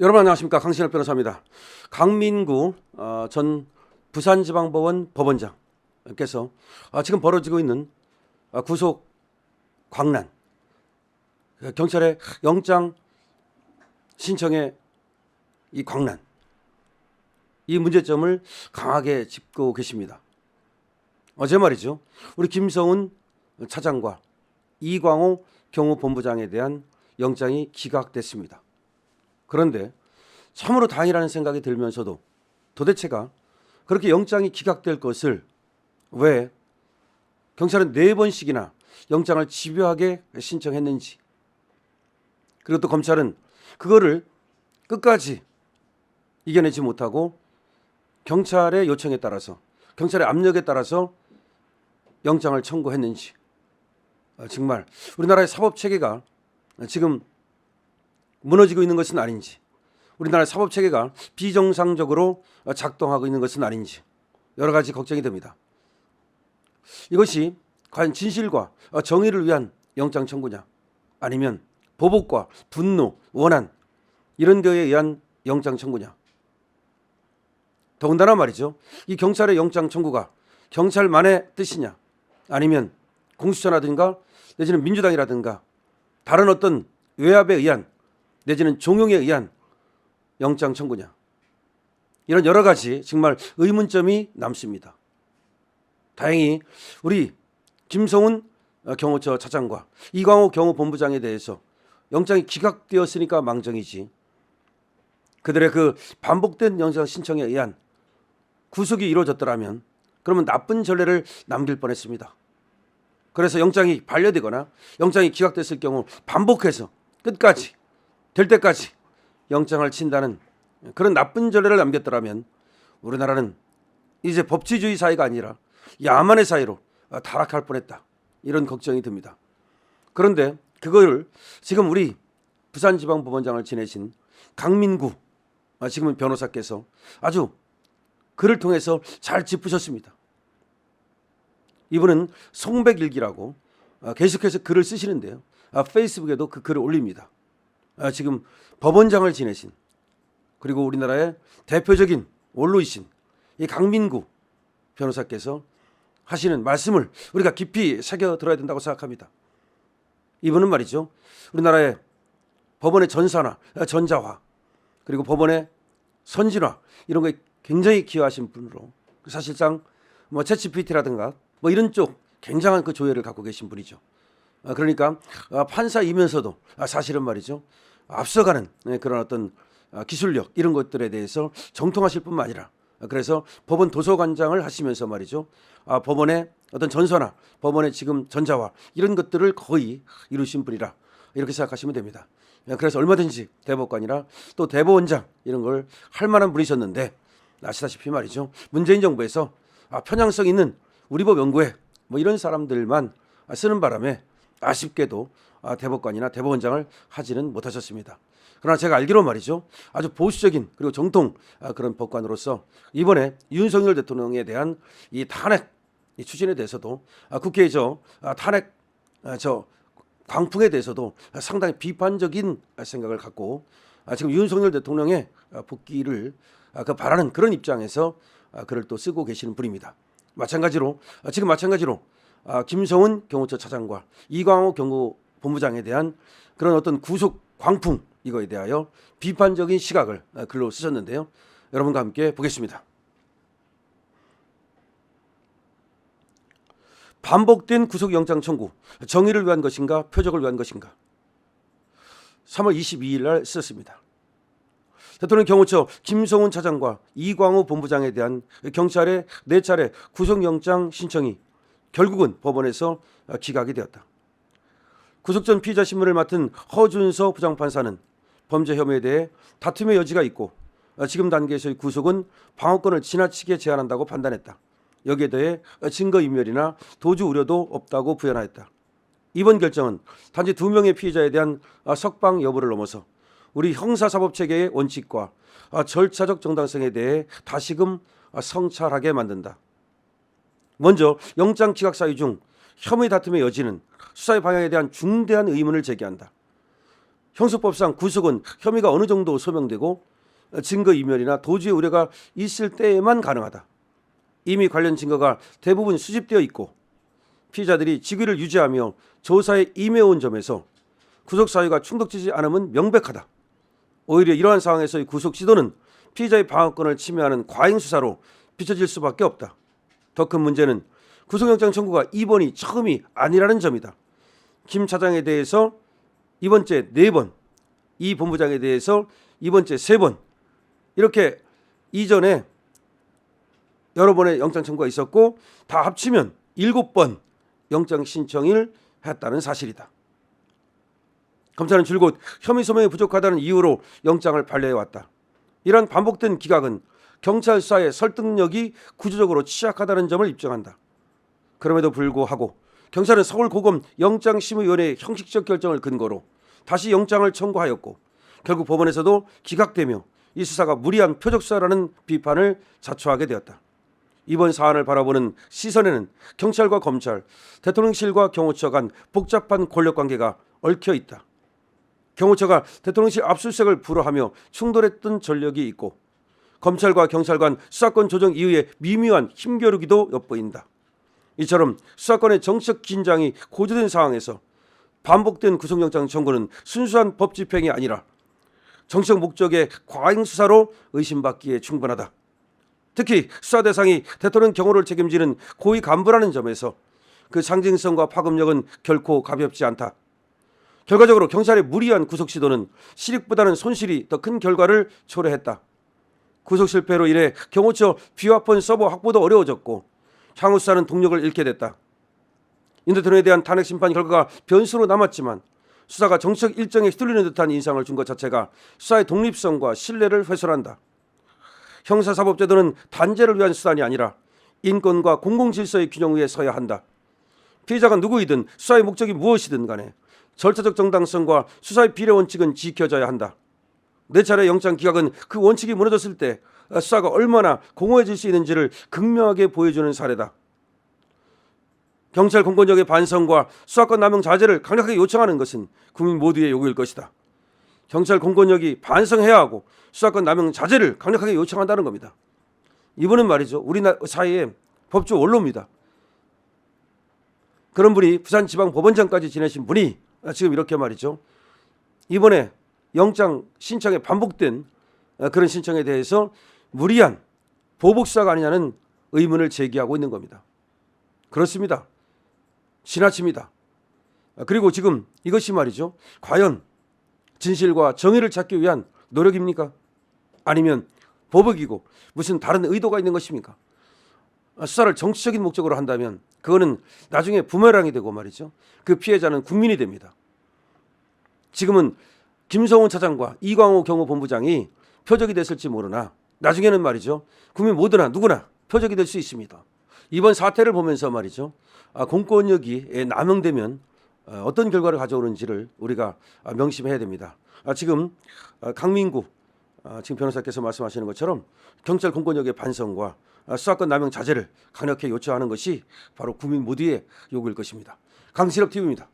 여러분 안녕하십니까, 강신엽 변호사입니다. 강민구 전 부산지방법원 법원장께서 지금 벌어지고 있는 구속 광란, 경찰의 영장 신청의 이 광란, 이 문제점을 강하게 짚고 계십니다. 어제 말이죠, 우리 김성훈 차장과 이광호 경호본부장에 대한 영장이 기각됐습니다. 그런데 참으로 다행이라는 생각이 들면서도 도대체가 그렇게 영장이 기각될 것을 왜 경찰은 4번씩이나 영장을 집요하게 신청했는지, 그리고 또 검찰은 그거를 끝까지 이겨내지 못하고 경찰의 요청에 따라서, 경찰의 압력에 따라서 영장을 청구했는지, 정말 우리나라의 사법체계가 지금 무너지고 있는 것은 아닌지, 우리나라의 사법체계가 비정상적으로 작동하고 있는 것은 아닌지 여러 가지 걱정이 됩니다. 이것이 과연 진실과 정의를 위한 영장 청구냐, 아니면 보복과 분노, 원한, 이런 거에 의한 영장 청구냐. 더군다나 말이죠, 이 경찰의 영장 청구가 경찰만의 뜻이냐, 아니면 공수처라든가 내지는 민주당이라든가 다른 어떤 외압에 의한 내지는 종용에 의한 영장 청구냐. 이런 여러 가지 정말 의문점이 남습니다. 다행히 우리 김성훈 경호처 차장과 이광호 경호본부장에 대해서 영장이 기각되었으니까 망정이지, 그들의 그 반복된 영장 신청에 의한 구속이 이루어졌더라면 그러면 나쁜 전례를 남길 뻔했습니다. 그래서 영장이 반려되거나 영장이 기각됐을 경우 반복해서 끝까지 될 때까지 영장을 친다는 그런 나쁜 전례를 남겼더라면 우리나라는 이제 법치주의 사회가 아니라 야만의 사회로 타락할 뻔했다, 이런 걱정이 듭니다. 그런데 그걸 지금 우리 부산지방법원장을 지내신 강민구 지금은 변호사께서 아주 글을 통해서 잘 짚으셨습니다. 이분은 송백일기라고 계속해서 글을 쓰시는데요, 페이스북에도 그 글을 올립니다. 지금 법원장을 지내신, 그리고 우리나라의 대표적인 원로이신 이 강민구 변호사께서 하시는 말씀을 우리가 깊이 새겨 들어야 된다고 생각합니다. 이분은 말이죠, 우리나라의 법원의 전산화, 전자화, 그리고 법원의 선진화, 이런 거에 굉장히 기여하신 분으로, 사실상 뭐 챗GPT라든가 뭐 이런 쪽 굉장한 그 조예를 갖고 계신 분이죠. 그러니까 판사이면서도 사실은 말이죠, 앞서가는 그런 어떤 기술력, 이런 것들에 대해서 정통하실 뿐만 아니라, 그래서 법원 도서관장을 하시면서 말이죠, 법원의 어떤 전선화, 법원의 지금 전자화, 이런 것들을 거의 이루신 분이라 이렇게 생각하시면 됩니다. 그래서 얼마든지 대법관이나 또 대법원장 이런 걸 할 만한 분이셨는데, 아시다시피 말이죠, 문재인 정부에서 편향성 있는 우리법 연구회 뭐 이런 사람들만 쓰는 바람에 아쉽게도 대법관이나 대법원장을 하지는 못하셨습니다. 그러나 제가 알기로 말이죠, 아주 보수적인 그리고 정통 그런 법관으로서 이번에 윤석열 대통령에 대한 이 탄핵 이 추진에 대해서도 국회의 탄핵 광풍에 대해서도 상당히 비판적인 생각을 갖고 지금 윤석열 대통령의 복귀를 바라는 그런 입장에서 글을 또 쓰고 계시는 분입니다. 마찬가지로 김성훈 경호처 차장과 이광호 경호본부장에 대한 그런 어떤 구속 광풍, 이거에 대하여 비판적인 시각을 글로 쓰셨는데요, 여러분과 함께 보겠습니다. 반복된 구속영장 청구, 정의를 위한 것인가, 표적을 위한 것인가. 3월 22일 날 쓰셨습니다. 대통령 경호처 김성훈 차장과 이광호 본부장에 대한 경찰의 4차례 구속영장 신청이 결국은 법원에서 기각이 되었다. 구속 전 피의자 신문을 맡은 허준서 부장판사는 범죄 혐의에 대해 다툼의 여지가 있고 지금 단계에서의 구속은 방어권을 지나치게 제한한다고 판단했다. 여기에 대해 증거인멸이나 도주 우려도 없다고 부연하였다. 이번 결정은 단지 2명의 피의자에 대한 석방 여부를 넘어서 우리 형사사법체계의 원칙과 절차적 정당성에 대해 다시금 성찰하게 만든다. 먼저 영장 기각 사유 중 혐의 다툼의 여지는 수사의 방향에 대한 중대한 의문을 제기한다. 형사법상 구속은 혐의가 어느 정도 소명되고 증거인멸이나 도주의 우려가 있을 때에만 가능하다. 이미 관련 증거가 대부분 수집되어 있고 피의자들이 직위를 유지하며 조사에 임해온 점에서 구속 사유가 충족되지 않음은 명백하다. 오히려 이러한 상황에서의 구속 시도는 피의자의 방어권을 침해하는 과잉 수사로 비춰질 수밖에 없다. 더 큰 문제는 구속영장 청구가 이번이 처음이 아니라는 점이다. 김 차장에 대해서 이번째 4번, 이 본부장에 대해서 이번째 3번, 이렇게 이전에 여러 번의 영장 청구가 있었고 다 합치면 7번 영장 신청을 했다는 사실이다. 검찰은 줄곧 혐의 소명이 부족하다는 이유로 영장을 발려해왔다. 이러한 반복된 기각은 경찰 수사의 설득력이 구조적으로 취약하다는 점을 입증한다. 그럼에도 불구하고 경찰은 서울고검 영장심의위원회의 형식적 결정을 근거로 다시 영장을 청구하였고 결국 법원에서도 기각되며 이 수사가 무리한 표적수사라는 비판을 자초하게 되었다. 이번 사안을 바라보는 시선에는 경찰과 검찰, 대통령실과 경호처 간 복잡한 권력관계가 얽혀 있다. 경호처가 대통령실 압수수색을 불허하며 충돌했던 전력이 있고 검찰과 경찰 간 수사권 조정 이후의 미묘한 힘겨루기도 엿보인다. 이처럼 수사권의 정치적 긴장이 고조된 상황에서 반복된 구속영장 청구는 순수한 법 집행이 아니라 정치적 목적의 과잉 수사로 의심받기에 충분하다. 특히 수사 대상이 대통령 경호를 책임지는 고위 간부라는 점에서 그 상징성과 파급력은 결코 가볍지 않다. 결과적으로 경찰의 무리한 구속 시도는 실익보다는 손실이 더 큰 결과를 초래했다. 구속 실패로 인해 경호처 비화폰 서버 확보도 어려워졌고 향후 수사는 동력을 잃게 됐다. 윤 대통령에 대한 탄핵 심판 결과가 변수로 남았지만 수사가 정치적 일정에 휘둘리는 듯한 인상을 준 것 자체가 수사의 독립성과 신뢰를 훼손한다. 형사사법제도는 단죄를 위한 수단이 아니라 인권과 공공질서의 균형 위에 서야 한다. 피의자가 누구이든 수사의 목적이 무엇이든 간에 절차적 정당성과 수사의 비례 원칙은 지켜져야 한다. 4차례 영장 기각은 그 원칙이 무너졌을 때 수사가 얼마나 공허해질 수 있는지를 극명하게 보여주는 사례다. 경찰 공권력의 반성과 수사권 남용 자제를 강력하게 요청하는 것은 국민 모두의 요구일 것이다. 경찰 공권력이 반성해야 하고 수사권 남용 자제를 강력하게 요청한다는 겁니다. 이분은 말이죠, 우리나라 사이에 법조 원로입니다. 그런 분이 부산지방법원장까지 지내신 분이 지금 이렇게 말이죠, 이번에 영장 신청에 반복된 그런 신청에 대해서 무리한 보복수사가 아니냐는 의문을 제기하고 있는 겁니다. 그렇습니다. 지나칩니다. 그리고 지금 이것이 말이죠, 과연 진실과 정의를 찾기 위한 노력입니까? 아니면 보복이고 무슨 다른 의도가 있는 것입니까? 수사를 정치적인 목적으로 한다면 그거는 나중에 부메랑이 되고 말이죠, 그 피해자는 국민이 됩니다. 지금은 김성훈 차장과 이광호 경호본부장이 표적이 됐을지 모르나 나중에는 말이죠, 국민 모두나 누구나 표적이 될 수 있습니다. 이번 사태를 보면서 말이죠, 공권력이 남용되면 어떤 결과를 가져오는지를 우리가 명심해야 됩니다. 지금 강민구 지금 변호사께서 말씀하시는 것처럼 경찰 공권력의 반성과 수사권 남용 자제를 강력히 요청하는 것이 바로 국민 모두의 요구일 것입니다. 강신업 TV입니다.